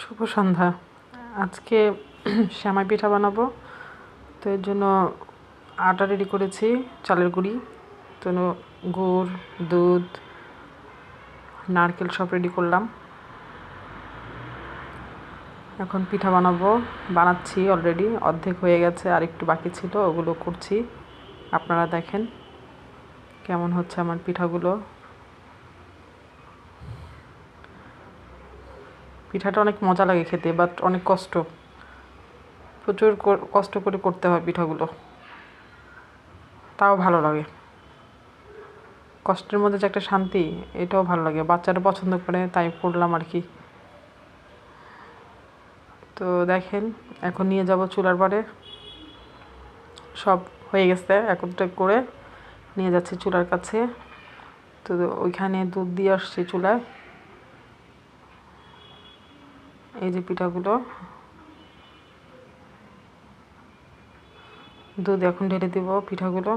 শুভ সন্ধ্যা। আজকে সেমাই পিঠা বানাবো, তো এর জন্য আটা রেডি করেছি, চালের গুঁড়ি, তো গুড়, দুধ, নারকেল সব রেডি করলাম। এখন পিঠা বানাচ্ছি, অলরেডি অর্ধেক হয়ে গেছে, আর একটু বাকি ছিল, ওগুলো করছি। আপনারা দেখেন কেমন হচ্ছে আমার পিঠাগুলো। পিঠাটা অনেক মজা লাগে খেতে, বাট অনেক প্রচুর কষ্ট করে করতে হয় পিঠাগুলো, তাও ভালো লাগে। কষ্টের মধ্যে যে একটা শান্তি, এটাও ভালো লাগে। বাচ্চারা পছন্দ করে, তাই করলাম আর কি। তো দেখেন, এখন নিয়ে যাব চুলার পাড়ে। সব হয়ে গেছে, একত্রে করে নিয়ে যাচ্ছি চুলার কাছে। তো ওইখানে দুধ দিয়ে আসছি চুলায়। এই যে পিঠাগুলো, দুধ এখন ঢেলে দিব পিঠাগুলো।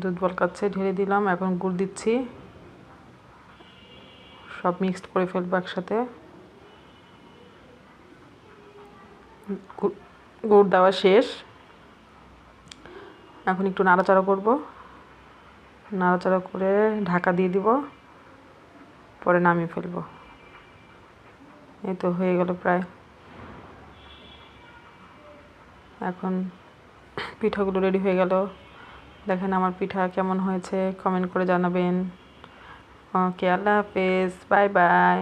দুধ বলকাচ্ছে, ঢেলে দিলাম। এখন গুড় দিচ্ছি, সব মিক্সড করে ফেলবো একসাথে। গুড় দেওয়া শেষ, এখন একটু নাড়াচাড়া করব। নাড়াচাড়া করে ঢাকা দিয়ে দিব, পরে নামিয়ে ফেলবো। এই তো হয়ে গেল প্রায়। এখন পিঠাগুলো রেডি হয়ে গেল। দেখেন আমার পিঠা কেমন হয়েছে, কমেন্ট করে জানাবেন। ওকে, আল্লাহ হাফেজ, বাই বাই।